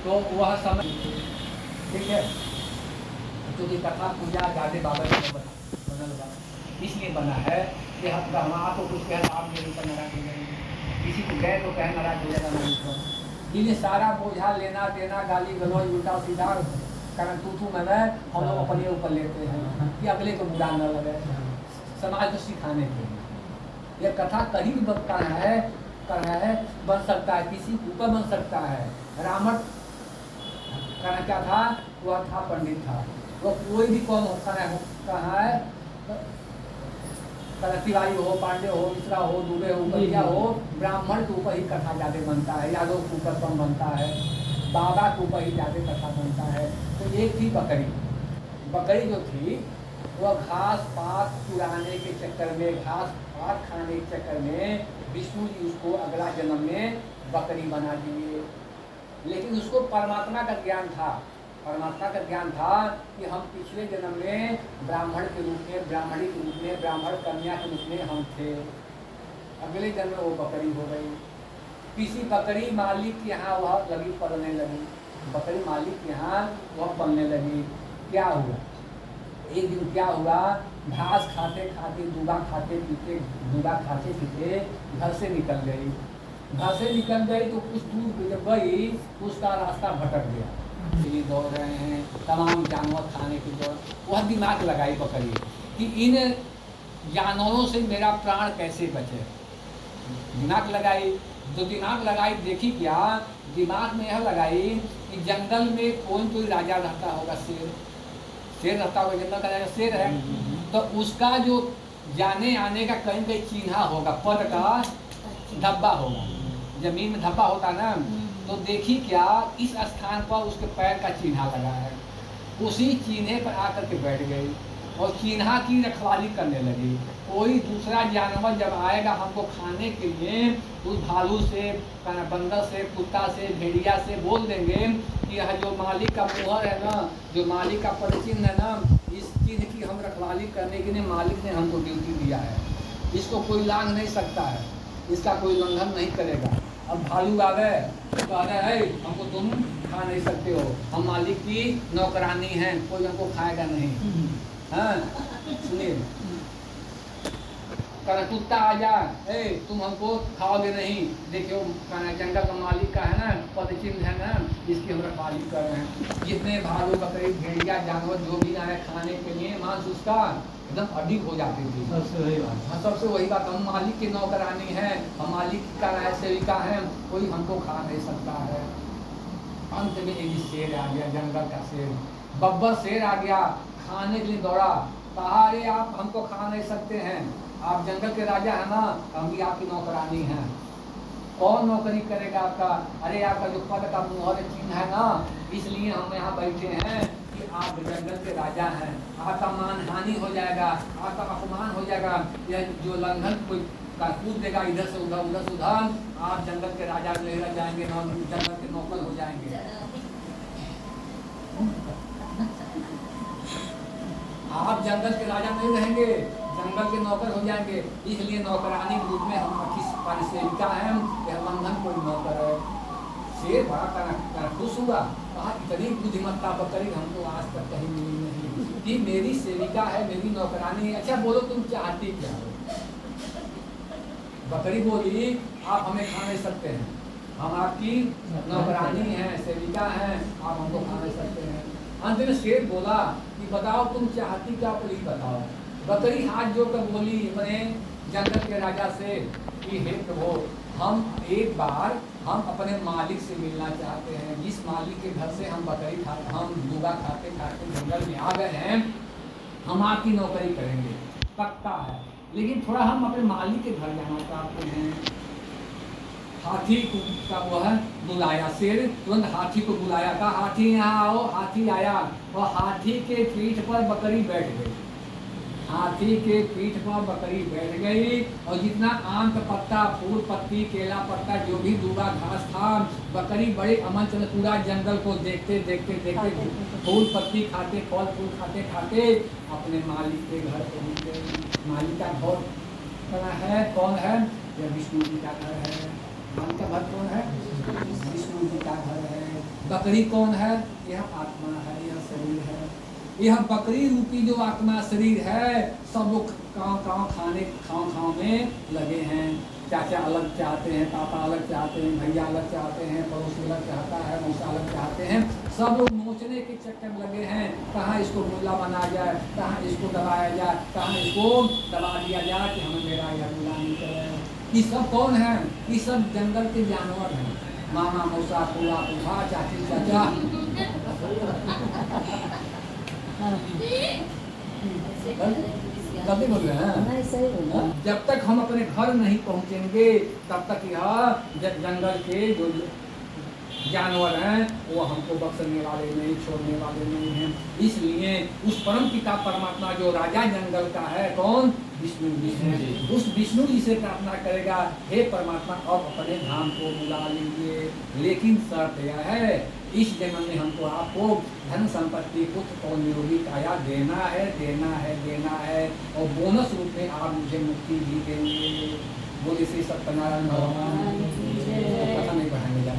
तो वह समय ठीक है, क्योंकि कथा पूजा गादे बाबा जी बनल बा, इसलिए बना है कि हम आपको कुछ कह आप मेरे ऊपर नाराज हो जाएंगे, किसी को गए तो कह नाराज हो जाएगा मेरे ऊपर। इन्हें सारा बोझा लेना देना, गाली गलौज उल्टा सीधा कारण तू मैं हम लोग अपने ऊपर लेते हैं कि अगले को बुरा न लगे, समाज को सिखाने के लिए। यह कथा कहीं भी बनता है बन सकता है, किसी ऊपर बन सकता है। रावण कहना क्या था, वह था पंडित था, वो कोई भी कौन कहा है, तिवारी हो, पांडे हो, मिश्रा हो, दुबे हो, बलिया हो, ब्राह्मण के ऊपर ही कथा ज्यादा बनता है, यादव के ऊपर कम बनता है, बाबा के ऊपर ही ज्यादा कथा बनता है। तो एक थी बकरी जो थी वह घास पात चुराने के चक्कर में, घास पात खाने के चक्कर में विष्णु जी उसको अगला जन्म में बकरी बना दिए। लेकिन उसको परमात्मा का ज्ञान था कि हम पिछले जन्म में ब्राह्मण के रूप में, ब्राह्मणी के रूप में, ब्राह्मण कन्या के रूप में हम थे। अगले जन्म में वो बकरी हो गई। किसी बकरी मालिक के यहाँ वह लगी पलने लगी, बकरी मालिक के यहाँ वह पलने लगी। क्या हुआ, एक दिन क्या हुआ, घास खाते खाते दूबा खाते पीते घर से निकल गई। तो कुछ दूर जब गई उसका रास्ता भटक गया। ये दौड़ रहे हैं तमाम जानवर खाने के दौर, वह दिमाग लगाई बकरी कि इन जानवरों से मेरा प्राण कैसे बचे। दिमाग लगाई देखी क्या, दिमाग में यह लगाई कि जंगल में कोई राजा रहता होगा, शेर रहता होगा, जंगल का राजा शेर है, तो उसका जो जाने आने का कहीं कहीं चिन्हा होगा, पद का धब्बा होगा, जमीन में धब्बा होता ना, तो देखी क्या इस स्थान पर उसके पैर का चिन्हा लगा है। उसी चिन्हे पर आकर के बैठ गई और चिन्हा की रखवाली करने लगी। कोई दूसरा जानवर जब आएगा हमको खाने के लिए, उस भालू से, बंदर से, कुत्ता से, भेड़िया से बोल देंगे कि यह जो मालिक का मुहर है ना, जो मालिक का परिचिन्ह है ना, इस चिन्ह की हम रखवाली करने के लिए मालिक ने हमको ड्यूटी दिया है, इसको कोई लांघ नहीं सकता है, इसका कोई उल्लंघन नहीं करेगा। अब भालू आ गए तो आ गए, हमको तुम खा नहीं सकते हो, हम मालिक की नौकरानी हैं, कोई हमको खाएगा नहीं। हाँ सुनिए, कुत्ता आ जाए, तुम हमको खाओगे नहीं, देखियो जंगल का मालिक का है ना, पदचिन्ह है ना, इसकी हम रखवाली कर रहे हैं। जितने भालू बकरी भेड़िया जानवर जो भी आए खाने के लिए, मांस उसका एकदम अधिक हो जाती थी। सबसे वही बात, हम मालिक की नौकरानी है, हम मालिक का सेविका है, कोई हमको खा नहीं सकता है। अंत में एक शेर आ गया, जंगल का शेर, बब्बर शेर आ गया, खाने के लिए दौड़ा, कहा अरे आप हमको खा नहीं सकते हैं, आप जंगल के राजा है ना, हम भी आपकी नौकरानी हैं। कौन नौकरी करेगा आपका, अरे आपका जो पद का मुहर चिन्ह है ना, इसलिए हम यहाँ बैठे हैं कि आप जंगल के राजा हैं, आपका मानहानि हो जाएगा, आपका अपमान हो जाएगा, यह जो लंघन कोई कूद देगा इधर से उधर, उधर से उधर, आप जंगल के राजा नहीं रह जाएंगे, जंगल के नौकर हो जाएंगे। आप जंगल के राजा नहीं रहेंगे, जंगल के नौकर हो जाएंगे, इसलिए नौकरानी के रूप में हम सेविका हैं, बंधन कोई नौकर है। शेर बड़ा खुश हुआ, कहा इतनी बुद्धिमत्ता बकरी हमको आज तक कहीं मिली नहीं कि मेरी सेविका है, मेरी नौकरानी है। अच्छा बोलो तुम चाहती क्या हो? बकरी बोली आप हमें खा नहीं सकते हैं, हम आपकी नौकरानी हैं, सेविका हैं, आप हमको खा नहीं सकते हैं। अंत में शेर बोला कि बताओ तुम चाहती क्या, प्लीज बताओ। बकरी हाथ जोड़कर बोली अपने जंगल के राजा से कि हे प्रभु, हम एक बार हम अपने मालिक से मिलना चाहते हैं, जिस मालिक के घर से हम बकरी खाते, हम दूबा खाते खाते जंगल में आ गए हैं, हम आपकी नौकरी करेंगे, पक्का है, लेकिन थोड़ा हम अपने मालिक के घर जाना चाहते हैं। हाथी का वह बुलाया, शेर तुरंत हाथी को बुलाया, कहा हाथी यहाँ आओ। हाथी आया और हाथी के पीठ पर बकरी बैठ गई, हाथी के पीठ पर बकरी बैठ गई और जितना आम का पत्ता, फूल पत्ती, केला पत्ता, जो भी दूबा घास था, बकरी बड़े अमन से पूरा जंगल को देखते देखते देखते फूल पत्ती खाते, फल फूल खाते खाते अपने मालिक के घर पहुँच गए। मालिक का घर है कौन है? यह विष्णु जी का घर है। मान का घर कौन है? विष्णु जी का घर है। बकरी कौन है? यह आत्मा है, यह शरीर है। यह बकरी रूपी जो आत्मा शरीर है, सब लोग काँव खाने में लगे हैं। चाचा अलग चाहते हैं, पापा अलग चाहते हैं, भैया अलग चाहते हैं, पड़ोसी अलग चाहता है, मौसा अलग चाहते हैं। सब लोग नोचने के चक्कर में लगे हैं, कहाँ इसको मुल्ला बनाया जाए, कहाँ इसको दबाया जाए, कहाँ इसको दबा दिया जाए कि हमें मेरा यह मुल्ला नहीं करे। ये सब कौन है? ये सब जंगल के जानवर हैं। मामा मौसा फूला फूफा चाची चाचा। गलती बोल रहे हैं। जब तक हम अपने घर नहीं पहुंचेंगे तब तक यह जंगल के जो जानवर हैं वो हमको बख्शने वाले नहीं, छोड़ने वाले नहीं हैं। इसलिए उस परम पिता परमात्मा जो राजा जंगल का है, कौन? विष्णु जी हैं। उस विष्णु जी से प्रार्थना करेगा, हे परमात्मा अब अपने धाम को बुला लीजिए, लेकिन शर्त यह है इस जन्म में हमको आपको धन संपत्ति पुत्र और निरोगी काया देना है, देना है, देना है, और बोनस रूप में आप मुझे मुक्ति भी देंगे। बोले श्री सत्यनारायण भगवान। कथा नहीं पढ़ाएंगे।